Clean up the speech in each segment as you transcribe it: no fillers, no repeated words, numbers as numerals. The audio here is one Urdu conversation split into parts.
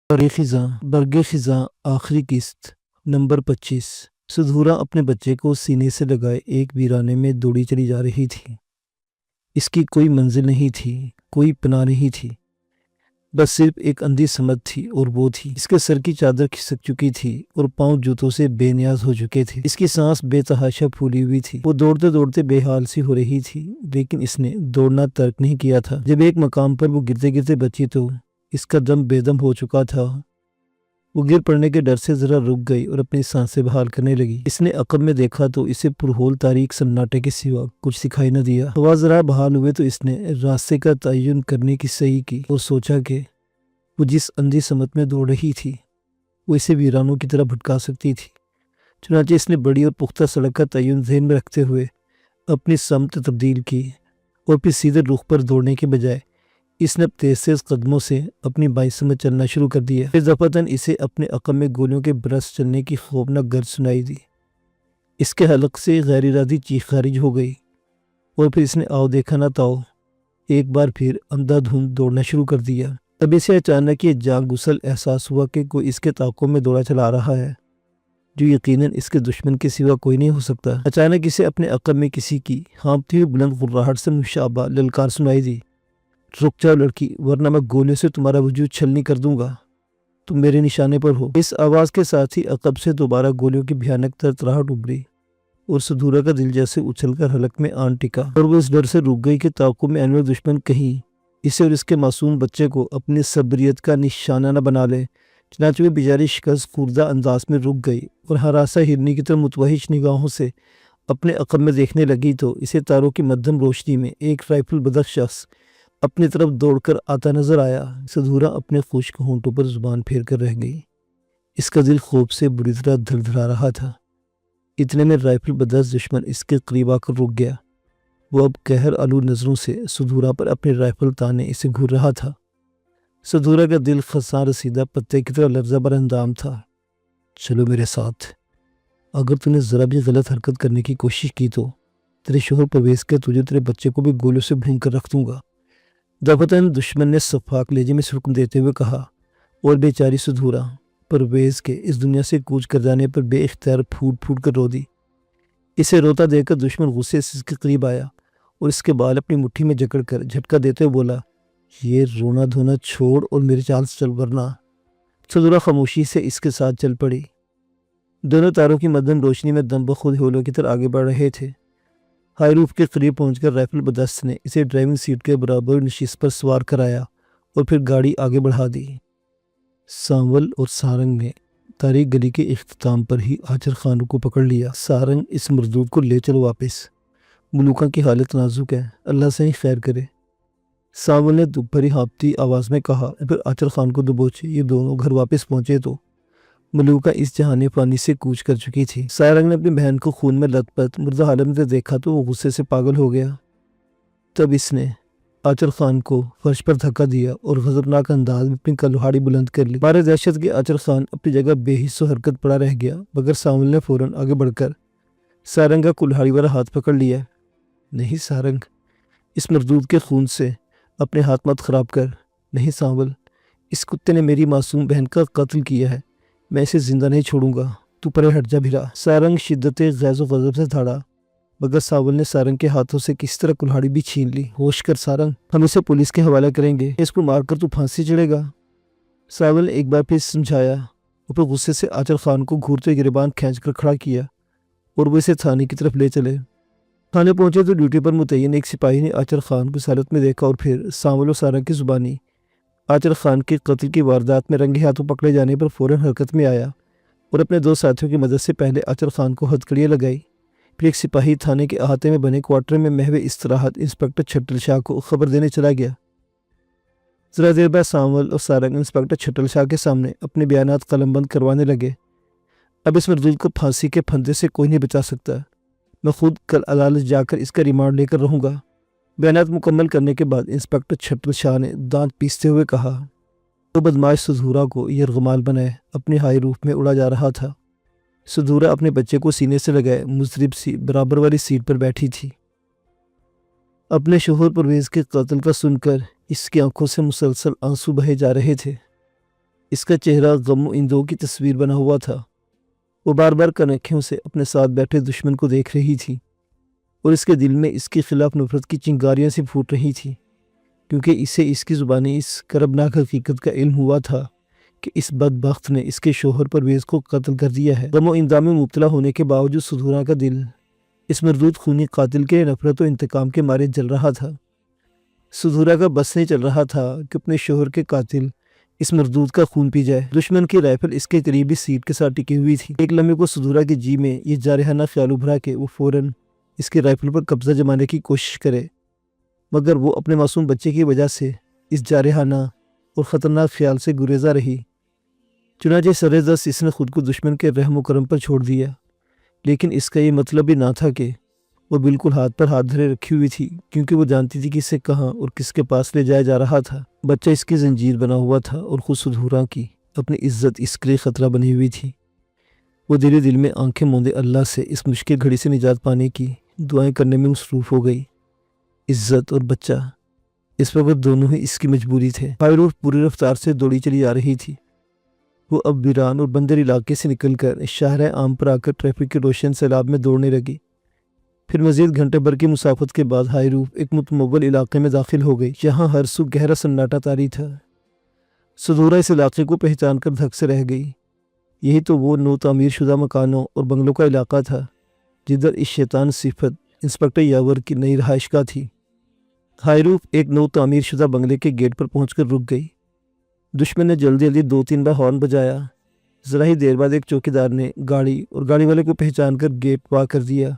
برگ خزاں آخری قسط نمبر 25۔ سدھورا اپنے بچے کو سینے سے لگائے ایک ویرانے میں دوڑی چلی جا رہی تھی۔ اس کی کوئی منزل نہیں تھی، کوئی پناہ نہیں تھی، بس صرف ایک اندھی سمت تھی، اور وہ تھی اس کے سر کی چادر کھسک چکی تھی اور پاؤں جوتوں سے بے نیاز ہو چکے تھے۔ اس کی سانس بے تحاشا پھولی ہوئی تھی۔ وہ دوڑتے دوڑتے بے حال سی ہو رہی تھی، لیکن اس نے دوڑنا ترک نہیں کیا تھا۔ جب ایک مقام پر وہ گرتے گرتے بچی تو اس کا دم بے دم ہو چکا تھا۔ وہ گر پڑنے کے ڈر سے ذرا رک گئی اور اپنی سانسیں بحال کرنے لگی۔ اس نے عقب میں دیکھا تو اسے پرہول تاریک سناٹے کے سوا کچھ دکھائی نہ دیا۔ ہوا ذرا بحال ہوئے تو اس نے راستے کا تعین کرنے کی صحیح کی اور سوچا کہ وہ جس اندھی سمت میں دوڑ رہی تھی وہ اسے ویرانوں کی طرح بھٹکا سکتی تھی۔ چنانچہ اس نے بڑی اور پختہ سڑک کا تعین ذہن میں رکھتے ہوئے اپنی سمت تبدیل کی، اور پھر سیدھے رخ پر دوڑنے کے بجائے اس نے تیز تیز قدموں سے اپنی بائیں سمت چلنا شروع کر دیا۔ پھر دفعتاً اسے اپنے عقب میں گولیوں کے برس چلنے کی خوفناک گرج سنائی دی۔ اس کے حلق سے غیر ارادی چیخ خارج ہو گئی، اور پھر اس نے آؤ دیکھا نہ تاؤ ایک بار پھر اندھا دھند دوڑنا شروع کر دیا۔ تب اسے اچانک یہ جان گسل احساس ہوا کہ کوئی اس کے طاقوں میں دوڑا چلا رہا ہے، جو یقیناً اس کے دشمن کے سوا کوئی نہیں ہو سکتا۔ اچانک اسے اپنے عقب میں کسی کی ہانپتی ہوئی بلند غراہٹ سے مشابہ للکار سنائی دی، رک جاؤ لڑکی، ورنہ میں گولیوں سے تمہارا وجود چھلنی کر دوں گا، تم میرے نشانے پر ہو۔ اس آواز کے ساتھ ہی عقب سے دوبارہ گولیوں کی بھیانک ترتراہٹ ابھری، اور سدھورا کا دل جیسے اچھل کر حلق میں آن ٹکا، اور وہ اس ڈر سے رک گئی کہ طاقوں میں انور دشمن کہیں اسے اور اس کے معصوم بچے کو اپنی صبریت کا نشانہ نہ بنا لے۔ چنانچہ وہ بیچاری شکست خوردہ انداز میں رک گئی اور ہراساں ہرنی کی طرح متوحش نگاہوں سے اپنے عقب میں دیکھنے لگی تو اسے تاروں کی مدھم روشنی میں ایک رائفل بدر شخص اپنی طرف دوڑ کر آتا نظر آیا۔ سدھورا اپنے خشک ہونٹوں پر زبان پھیر کر رہ گئی۔ اس کا دل خوف سے بری طرح دھڑ دھڑا رہا تھا۔ اتنے میں رائفل بدر دشمن اس کے قریب آ کر رک گیا۔ وہ اب قہر آلود نظروں سے سدھورا پر اپنی رائفل تانے اسے گھور رہا تھا۔ سدھورا کا دل خساں رسیدہ پتے کی طرح لرزہ بر اندام تھا۔ چلو میرے ساتھ، اگر تو نے ذرا بھی غلط حرکت کرنے کی کوشش کی تو تیرے شوہر پرویز کے تجھے تیرے بچے کو بھی گولیوں سے بھون کر رکھ دوں گا۔ دفعتاً دشمن نے صفاق لہجے میں حکم دیتے ہوئے کہا، اور بیچاری سدھورا پرویز کے اس دنیا سے کوچ کر جانے پر بے اختیار پھوٹ پھوٹ کر رو دی۔ اسے روتا دیکھ کر دشمن غصے سے اس کے قریب آیا اور اس کے بال اپنی مٹھی میں جکڑ کر جھٹکا دیتے ہوئے بولا، یہ رونا دھونا چھوڑ اور میرے چال سے چل، ورنہ۔ سدھورا خاموشی سے اس کے ساتھ چل پڑی۔ دونوں تاروں کی مدھم روشنی میں دم بخود ہولوں کی طرح آگے بڑھ رہے تھے۔ ہائی روف کے قریب پہنچ کر رائفل بدست نے اسے ڈرائیونگ سیٹ کے برابر نشست پر سوار کرایا اور پھر گاڑی آگے بڑھا دی۔ سانول اور سارنگ نے تاریک گلی کے اختتام پر ہی آچر خان کو پکڑ لیا۔ سارنگ، اس مردود کو لے چلو واپس، ملوکہ کی حالت نازک ہے، اللہ سے ہی خیر کرے، سانول نے دکھ بھری ہانپتی آواز میں کہا۔ پھر آچر خان کو دبوچے یہ دونوں گھر واپس پہنچے تو ملوکہ اس جہان فانی سے کوچ کر چکی تھی۔ سارنگ نے اپنی بہن کو خون میں لت پت مردہ حالت میں دیکھا تو وہ غصے سے پاگل ہو گیا۔ تب اس نے آچر خان کو فرش پر دھکا دیا اور غضبناک انداز میں اپنی کلہاڑی بلند کر لی۔ مارے دہشت کے آچر خان اپنی جگہ بے حس و حرکت پڑا رہ گیا، مگر سانول نے فوراً آگے بڑھ کر سارنگ کا کلہاڑی والا ہاتھ پکڑ لیا۔ نہیں سارنگ، اس مردود کے خون سے اپنے ہاتھ مت خراب کر۔ نہیں سانول، اس کتے نے میری معصوم بہن کا قتل کیا ہے، میں اسے زندہ نہیں چھوڑوں گا، تو پرے ہٹ جا بھیرا۔ سارنگ شدت غیظ و غضب سے دھاڑا، مگر سانول نے سارنگ کے ہاتھوں سے کس طرح کلہاڑی بھی چھین لی۔ ہوش کر سارنگ، ہم اسے پولیس کے حوالہ کریں گے، اس کو مار کر تو پھانسی چڑھے گا۔ سانول نے ایک بار پھر سمجھایا اور پھر غصے سے آچر خان کو گھورتے گریبان کھینچ کر کھڑا کیا اور وہ اسے تھانے کی طرف لے چلے۔ تھانے پہنچے تو ڈیوٹی پر متعین ایک سپاہی نے آچر خان کو اس حالت میں دیکھا اور پھر سانول اور سارنگ کی زبانی آچر خان کے قتل کی واردات میں رنگے ہاتھوں پکڑے جانے پر فوراً حرکت میں آیا اور اپنے دو ساتھیوں کی مدد سے پہلے آچر خان کو ہتھکڑیاں لگائی۔ پھر ایک سپاہی تھانے کے احاطے میں بنے کوارٹر میں محو استراحت انسپکٹر چھٹل شاہ کو خبر دینے چلا گیا۔ ذرا دیر بعد سانول اور سارنگ انسپکٹر چھٹل شاہ کے سامنے اپنے بیانات قلم بند کروانے لگے۔ اب اس مردود کو پھانسی کے پھندے سے کوئی نہیں بچا سکتا، میں خود کل عدالت جا کر اس کا ریمانڈ لے کر رہوں گا۔ بیانات مکمل کرنے کے بعد انسپکٹر چھٹل شاہ نے دانت پیستے ہوئے کہا، تو بدماش سدھورا کو یرغمال بنائے اپنے ہائی روف میں اڑا جا رہا تھا۔ سدھورا اپنے بچے کو سینے سے لگائے مضطرب سی برابر والی سیٹ پر بیٹھی تھی۔ اپنے شوہر پرویز کے قتل کا سن کر اس کی آنکھوں سے مسلسل آنسو بہے جا رہے تھے۔ اس کا چہرہ غم و اندوہ کی تصویر بنا ہوا تھا۔ وہ بار بار کنکھیوں سے اپنے ساتھ بیٹھے دشمن کو دیکھ رہی تھی اور اس کے دل میں اس کے خلاف نفرت کی چنگاریاں سی پھوٹ رہی تھی، کیونکہ اسے اس کی زبانی اس کربناک حقیقت کا علم ہوا تھا کہ اس بدبخت نے اس کے شوہر پرویز کو قتل کر دیا ہے۔ غم و اندوہ میں مبتلا ہونے کے باوجود سدھورا کا دل اس مردود خونی قاتل کے نفرت و انتقام کے مارے جل رہا تھا۔ سدھورا کا بس نہیں چل رہا تھا کہ اپنے شوہر کے قاتل اس مردود کا خون پی جائے۔ دشمن کی رائفل اس کے قریبی سیٹ کے ساتھ ٹکی ہوئی تھی۔ ایک لمحے کو سدھورا کے جی میں یہ جارحانہ خیال ابھرا کہ وہ فوراً اس کی رائفل پر قبضہ جمانے کی کوشش کرے، مگر وہ اپنے معصوم بچے کی وجہ سے اس جارحانہ اور خطرناک خیال سے گریزاں رہی۔ چنانچہ سرِ دست اس نے خود کو دشمن کے رحم و کرم پر چھوڑ دیا، لیکن اس کا یہ مطلب بھی نہ تھا کہ وہ بالکل ہاتھ پر ہاتھ دھرے رکھی ہوئی تھی، کیونکہ وہ جانتی تھی کہ اسے کہاں اور کس کے پاس لے جایا جا رہا تھا۔ بچہ اس کی زنجیر بنا ہوا تھا اور خود سدھورا کی اپنی عزت اس کے لیے خطرہ بنی ہوئی تھی۔ وہ دل میں آنکھیں موندے اللہ سے اس مشکل گھڑی سے نجات پانے کی دعائیں کرنے میں مصروف ہو گئی۔ عزت اور بچہ اس وقت دونوں ہی اس کی مجبوری تھے۔ ہائی روڈ پوری رفتار سے دوڑی چلی جا رہی تھی۔ وہ اب ویران اور بندر علاقے سے نکل کر شاہراہ عام پر آ کر ٹریفک کے روشن سیلاب میں دوڑنے لگی۔ پھر مزید گھنٹے بھر کی مسافت کے بعد ہائی روف ایک متمول علاقے میں داخل ہو گئی، جہاں ہر سو گہرا سناٹا طاری تھا۔ سدھورا اس علاقے کو پہچان کر دھک سے رہ گئی۔ یہی تو وہ نو تعمیر شدہ مکانوں اور بنگلوں کا علاقہ تھا جدھر اس شیطان صفت انسپکٹر یاور کی نئی رہائش گاہ تھی۔ ہائی روف ایک نو تعمیر شدہ بنگلے کے گیٹ پر پہنچ کر رک گئی۔ دشمن نے جلدی 2-3 بار ہارن بجایا۔ ذرا ہی دیر بعد ایک چوکیدار نے گاڑی اور گاڑی والے کو پہچان کر گیٹ پار کر دیا۔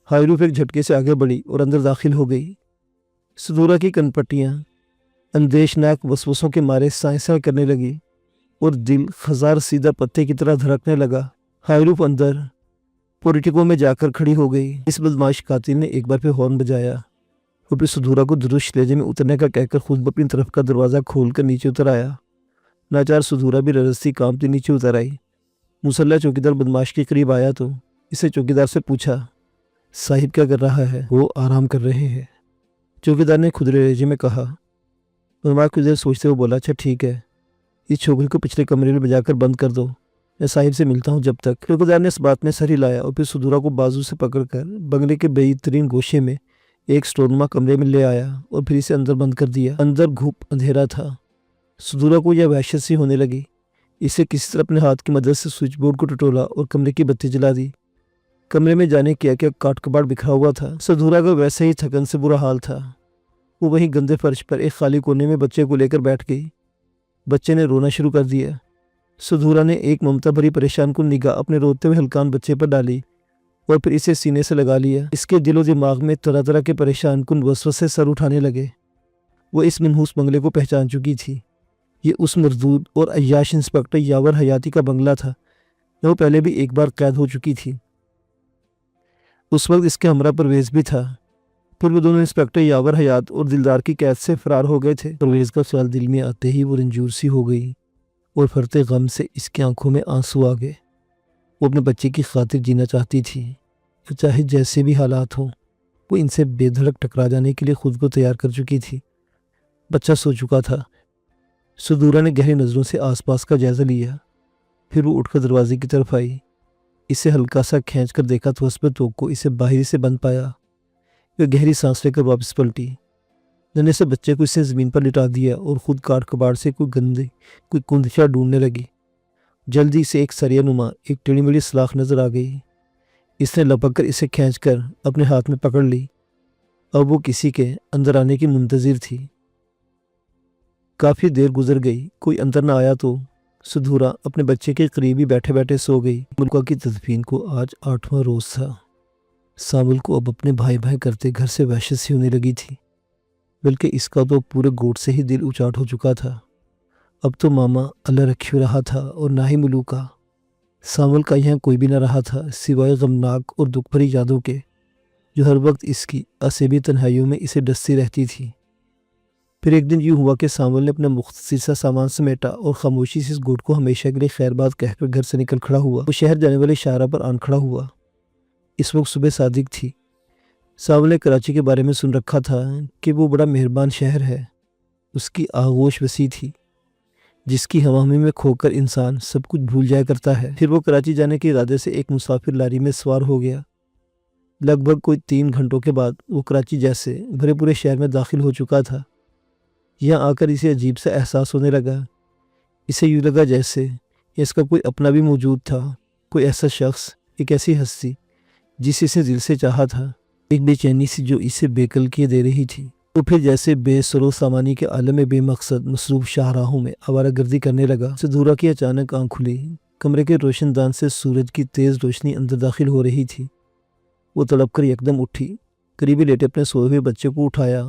ہائی روف ایک جھٹکے سے آگے بڑھی اور اندر داخل ہو گئی۔ سدھورا کی کن پٹیاں اندیشناک وسوسوں کے مارے سائیں سائیں کرنے لگی اور دل خزار سیدھا پتے کی طرح دھڑکنے لگا۔ ہائی روف اندر پورٹیکو میں جا کر کھڑی ہو گئی۔ اس بدمعاش قاتل نے ایک بار پھر ہارن بجایا اور پھر سدھورا کو درست لہجے میں اترنے کا کہہ کر خود اپنی طرف کا دروازہ کھول کر نیچے اتر آیا۔ ناچار سدھورا بھی ررستی کانپتی نیچے اتر آئی۔ مسلح چوکیدار بدمعاش کے قریب آیا تو اسے چوکیدار سے پوچھا، صاحب کیا کر رہا ہے؟ وہ آرام کر رہے ہیں، چوکیدار نے کھدرے لہجے میں کہا۔ بدمعاش کچھ دیر سوچتے ہوئے بولا، اچھا ٹھیک ہے، اس چھوکری کو پچھلے کمرے میں بجا کر بند کر دو، میں صاحب سے ملتا ہوں جب تک۔ چوکیدار نے اس بات میں سر ہلایا اور پھر سدھورا کو بازو سے پکڑ کر بنگلے کے بعید ترین گوشے میں ایک سٹورنما کمرے میں لے آیا اور پھر اسے اندر بند کر دیا۔ اندر گھوپ اندھیرا تھا۔ سدھورا کو یہ وحشت سی ہونے لگی۔ اسے کسی طرح اپنے ہاتھ کی مدد سے سوئچ بورڈ کو ٹٹولا اور کمرے کی بتی جلا دی۔ کمرے میں جانے کیا کاٹ کباڑ بکھرا ہوا تھا۔ سدھورا کا ویسے ہی تھکن سے برا حال تھا۔ وہ وہیں گندے فرش پر ایک خالی کونے میں بچے کو لے کر بیٹھ گئی۔ بچے نے رونا شروع کر دیا۔ سدھورا نے ایک ممتا بھری پریشان کن نگاہ اپنے روتے ہوئے ہلکان بچے پر ڈالی اور پھر اسے سینے سے لگا لیا۔ اس کے دل و دماغ میں طرح طرح کے پریشان کن وسوسے سر اٹھانے لگے۔ وہ اس منحوس بنگلے کو پہچان چکی تھی۔ یہ اس مردود اور عیاش انسپکٹر یاور حیاتی کا بنگلہ تھا جو پہلے بھی ایک بار قید ہو چکی تھی۔ اس وقت اس کے ہمراہ پرویز بھی تھا۔ پھر وہ دونوں انسپکٹر یاور حیات اور دلدار کی قید سے فرار ہو گئے تھے۔ پرویز کا خیال دل میں آتے ہی وہ رنجور سی ہو گئی اور پھرتے غم سے اس کی آنکھوں میں آنسو آ گئے۔ وہ اپنے بچے کی خاطر جینا چاہتی تھی، چاہے جیسے بھی حالات ہوں۔ وہ ان سے بے دھڑک ٹکرا جانے کے لیے خود کو تیار کر چکی تھی۔ بچہ سو چکا تھا۔ سدھورا نے گہری نظروں سے آس پاس کا جائزہ لیا۔ پھر وہ اٹھ کر دروازے کی طرف آئی۔ اسے ہلکا سا کھینچ کر دیکھا تو اس پر توق کو اسے باہری سے بند پایا۔ وہ گہری سانس لے کر واپس پلٹی۔ ننھے سے بچے کو اسے زمین پر لٹا دیا اور خود کاٹ کباڑ سے کوئی کندشا ڈھونڈنے لگی۔ جلدی سے ایک سریہ نما ایک ٹیڑھی میڑھی سلاخ نظر آ گئی۔ اس نے لپک کر اسے کھینچ کر اپنے ہاتھ میں پکڑ لی۔ اب وہ کسی کے اندر آنے کی منتظر تھی۔ کافی دیر گزر گئی، کوئی اندر نہ آیا تو سدھورا اپنے بچے کے قریب ہی بیٹھے بیٹھے سو گئی۔ ملکہ کی تدفین کو آج 8واں روز تھا۔ سامل کو اب اپنے بھائی بھائی کرتے گھر سے وحشت سی ہونے لگی تھی، بلکہ اس کا تو پورے گوٹ سے ہی دل اچاٹ ہو چکا تھا۔ اب تو ماما اللہ رکھے رہا تھا اور نہ ہی ملوکہ۔ سامل کا یہاں کوئی بھی نہ رہا تھا سوائے غمناک اور دکھ بھری یادوں کے جو ہر وقت اس کی اسیبی تنہائیوں میں اسے ڈستی رہتی تھی۔ پھر ایک دن یوں ہوا کہ سامل نے اپنا مختصر سا سامان سمیٹا اور خاموشی سے اس گوٹ کو ہمیشہ کے لیے خیر بات کہہ کر گھر سے نکل کھڑا ہوا۔ وہ شہر جانے والے شاہراہ پر آن کھڑا ہوا۔ اس وقت صبح صادق تھی۔ سامل نے کراچی کے بارے میں سن رکھا تھا کہ وہ بڑا مہربان شہر ہے۔ اس کی آغوش وسیع تھی۔ جس کی ہوامی میں کھو کر انسان سب کچھ بھول جایا کرتا ہے۔ پھر وہ کراچی جانے کے ارادے سے ایک مسافر لاری میں سوار ہو گیا۔ لگ بھگ کوئی 3 گھنٹوں کے بعد وہ کراچی جیسے بھرے پورے شہر میں داخل ہو چکا تھا۔ یہاں آ کر اسے عجیب سا احساس ہونے لگا۔ اسے یوں لگا جیسے اس کا کوئی اپنا بھی موجود تھا، کوئی ایسا شخص، ایک ایسی ہستی جسے اسے دل سے چاہا تھا، ایک بے چینی سی جو اسے بے کل کیے دے رہی تھی۔ وہ پھر جیسے بے سر و سامانی کے عالم میں بے مقصد مصروف شاہراہوں میں آوارہ گردی کرنے لگا۔ سدھورا کی اچانک آنکھ کھلی۔ کمرے کے روشن دان سے سورج کی تیز روشنی اندر داخل ہو رہی تھی۔ وہ تڑپ کر یکدم اٹھی، قریبی لیٹے اپنے سوئے ہوئے بچے کو اٹھایا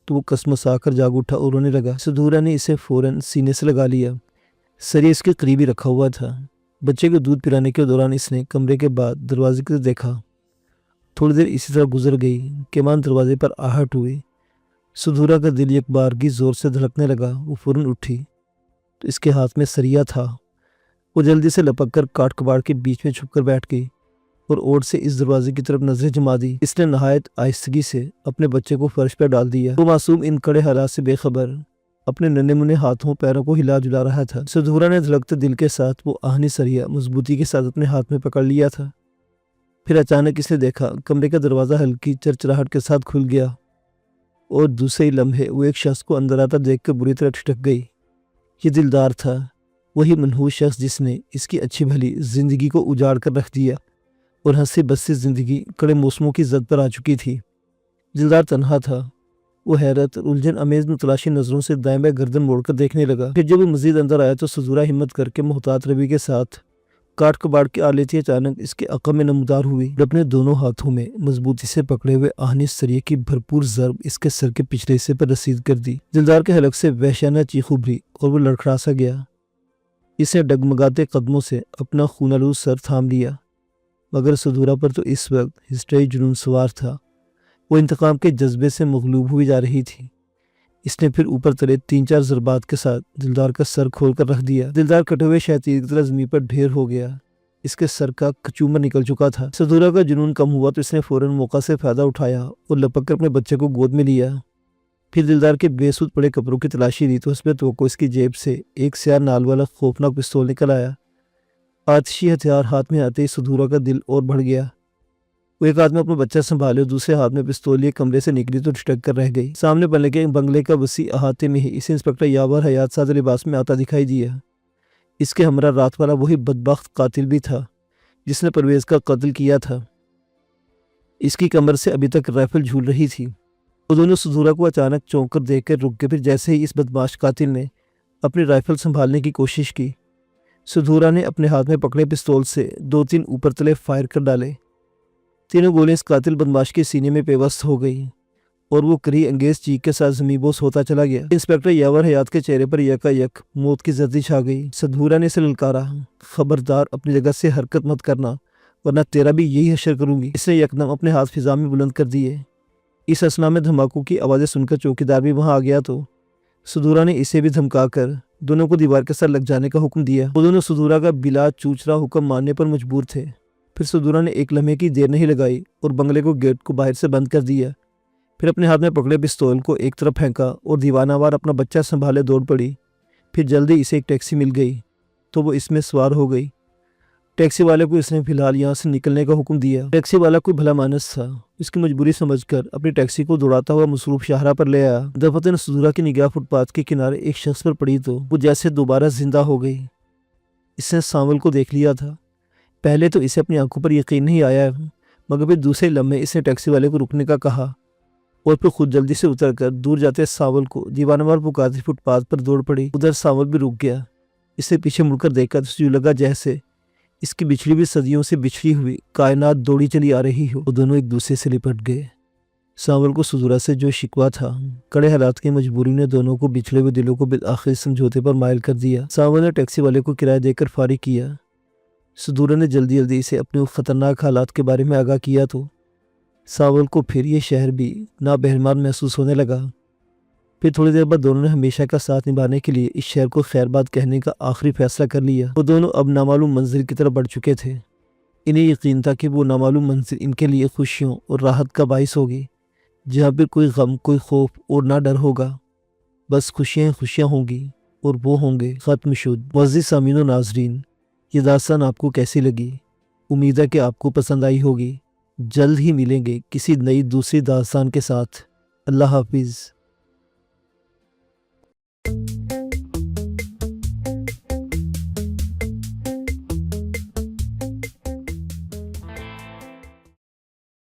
تو وہ کسمسا کر جاگ اٹھا اور رونے لگا۔ سدھورا نے اسے فوراً سینے سے لگا لیا، سر اس کے قریبی رکھا ہوا تھا۔ بچے کو دودھ پلانے کے دوران اس نے کمرے کے بعد دروازے کی طرف دیکھا۔ تھوڑی دیر اسی طرح گزر گئی کہ مان دروازے پر آہٹ ہوئی۔ سدھورا کا دل یک بارگی زور سے دھڑکنے لگا۔ وہ فوراً اٹھی تو اس کے ہاتھ میں سریا تھا۔ وہ جلدی سے لپک کر کاٹ کباڑ کے بیچ میں چھپ کر بیٹھ گئی اور اوٹ سے اس دروازے کی طرف نظریں جما دی۔ اس نے نہایت آہستگی سے اپنے بچے کو فرش پر ڈال دیا۔ وہ معصوم ان کڑے حالات سے بے خبر اپنے ننھے منھے ہاتھوں پیروں کو ہلا جلا رہا تھا۔ سدھورا نے دھڑکتے دل کے ساتھ وہ آہنی سریا مضبوطی کے ساتھ اپنے ہاتھ میں پکڑ لیا تھا۔ پھر اچانک اس نے دیکھا کمرے کا دروازہ ہلکی چرچراہٹ کے ساتھ کھل گیا اور دوسرے ہی لمحے وہ ایک شخص کو اندر آتا دیکھ کر بری طرح ٹھٹک گئی۔ یہ دلدار تھا، وہی منحوس شخص جس نے اس کی اچھی بھلی زندگی کو اجاڑ کر رکھ دیا اور ہنسی بسی زندگی کڑے موسموں کی زد پر آ چکی تھی۔ دلدار تنہا تھا۔ وہ حیرت اور الجھن امیز متلاشی نظروں سے دائیں بائیں گردن موڑ کر دیکھنے لگا۔ پھر جب وہ مزید اندر آیا تو سدھورا ہمت کر کے محتاط روی کے ساتھ کاٹ کباڑ کی آلیتی اچانک اس کے عقب میں نمودار ہوئی اور اپنے دونوں ہاتھوں میں مضبوطی سے پکڑے ہوئے آہنی سریے کی بھرپور ضرب اس کے سر کے پچھلے حصے پر رسید کر دی۔ دلدار کے حلق سے وحشیانہ چیخ ابھری اور وہ لڑکھڑا سا گیا۔ اس نے ڈگمگاتے قدموں سے اپنا خون آلود سر تھام لیا، مگر سدھورا پر تو اس وقت ہسٹری جنون سوار تھا۔ وہ انتقام کے جذبے سے مغلوب ہوئی جا رہی تھی۔ اس نے پھر اوپر تلے 3-4 ضربات کے ساتھ دلدار کا سر کھول کر رکھ دیا۔ دلدار کٹے ہوئے شیطیر کی طرح زمین پر ڈھیر ہو گیا۔ اس کے سر کا کچومر نکل چکا تھا۔ سدھورا کا جنون کم ہوا تو اس نے فوراً موقع سے فائدہ اٹھایا اور لپک کر اپنے بچے کو گود میں لیا۔ پھر دلدار کے بے سود پڑے کپڑوں کی تلاشی لی تو حسب توقع اس کی جیب سے ایک سیاہ نال والا خوفناک پستول نکل آیا۔ آتشی ہتھیار ہاتھ میں آتے ہی سدھورا کا دل اور بڑھ گیا۔ وہ ایک ہاتھ میں اپنا بچہ سنبھالے اور دوسرے ہاتھ میں پستول لیے کمرے سے نکلی تو ٹھٹک کر رہ گئی۔ سامنے بنگلے کا وسیع احاطے میں ہی اسے انسپکٹر یاور حیات سادہ لباس میں آتا دکھائی دیا۔ اس کے ہمراہ رات والا وہی بدبخت قاتل بھی تھا جس نے پرویز کا قتل کیا تھا۔ اس کی کمر سے ابھی تک رائفل جھول رہی تھی۔ وہ دونوں سدھورا کو اچانک چونک کر دیکھ کر رک گئے۔ پھر جیسے ہی اس بدمعاش قاتل نے اپنی رائفل سنبھالنے کی کوشش کی، سدھورا نے اپنے ہاتھ میں پکڑے پستول سے 2-3 اوپر تلے فائر کر ڈالے۔ تینوں گولیں اس قاتل بدمعاش کے سینے میں پیوست ہو گئی اور وہ کری انگیز چیخ کے ساتھ زمین بوس ہوتا چلا گیا۔ انسپکٹر یاور حیات کے چہرے پر یکا موت کی زردی چھا گئی۔ سدھورا نے اسے للکارا، خبردار اپنی جگہ سے حرکت مت کرنا ورنہ تیرا بھی یہی حشر کروں گی۔ اس نے یکدم اپنے ہاتھ فضا میں بلند کر دیے۔ اس اثنا میں دھماکوں کی آوازیں سن کر چوکیدار بھی وہاں آ گیا تو سدھورا نے اسے بھی دھمکا کر دونوں کو دیوار کے ساتھ لگ جانے کا حکم دیا۔ وہ دونوں سدھورا کا بلا چوچرا حکم ماننے پر مجبور تھے۔ پھر سدھورا نے ایک لمحے کی دیر نہیں لگائی اور بنگلے کو گیٹ کو باہر سے بند کر دیا۔ پھر اپنے ہاتھ میں پکڑے پستول کو ایک طرف پھینکا اور دیوانہ وار اپنا بچہ سنبھالے دوڑ پڑی۔ پھر جلدی اسے ایک ٹیکسی مل گئی تو وہ اس میں سوار ہو گئی۔ ٹیکسی والے کو اس نے فی الحال یہاں سے نکلنے کا حکم دیا۔ ٹیکسی والا کوئی بھلا مانس تھا۔ اس کی مجبوری سمجھ کر اپنی ٹیکسی کو دوڑاتا ہوا مصروف شاہراہ پر لے آیا۔ دفتن سدھورا کی نگاہ فٹ پاتھ کے کنارے ایک شخص پر پڑی تو وہ جیسے دوبارہ زندہ ہو گئی۔ اس نے سانول کو دیکھ لیا تھا۔ پہلے تو اسے اپنی آنکھوں پر یقین نہیں آیا، مگر پھر دوسرے لمحے اس نے ٹیکسی والے کو رکنے کا کہا اور پھر خود جلدی سے اتر کر دور جاتے سانول کو دیوانہ وار پکارتی فٹ پاتھ پر دوڑ پڑی۔ ادھر سانول بھی رک گیا۔ اس نے پیچھے مڑ کر دیکھا تو یوں لگا جیسے اس کی بچھڑی ہوئی صدیوں سے بچھڑی ہوئی کائنات دوڑی چلی آ رہی ہو۔ وہ دونوں ایک دوسرے سے لپٹ گئے۔ سانول کو سدھورا سے جو شکوہ تھا، کڑے حالات کی مجبوری نے دونوں کو بچھڑے ہوئے دلوں کو بالآخر سمجھوتے پر مائل کر دیا۔ سانول نے ٹیکسی والے کو کرایہ دے کر فارغ کیا۔ سدھورا نے جلدی اسے اپنے خطرناک حالات کے بارے میں آگاہ کیا تو سانول کو پھر یہ شہر بھی نابہرمان محسوس ہونے لگا۔ پھر تھوڑی دیر بعد دونوں نے ہمیشہ کا ساتھ نبھانے کے لیے اس شہر کو خیر بات کہنے کا آخری فیصلہ کر لیا۔ وہ دونوں اب نامعلوم منزل کی طرف بڑھ چکے تھے۔ انہیں یقین تھا کہ وہ نامعلوم منزل ان کے لیے خوشیوں اور راحت کا باعث ہوگی، جہاں پہ کوئی غم، کوئی خوف اور نہ ڈر ہوگا، بس خوشیاں ہوں گی۔ اور وہ ہوں گے ختم شد۔ معزز سامعین و ناظرین، یہ داستان آپ کو کیسی لگی؟ امید ہے کہ آپ کو پسند آئی ہوگی۔ جلد ہی ملیں گے کسی نئی دوسری داستان کے ساتھ۔ اللہ حافظ۔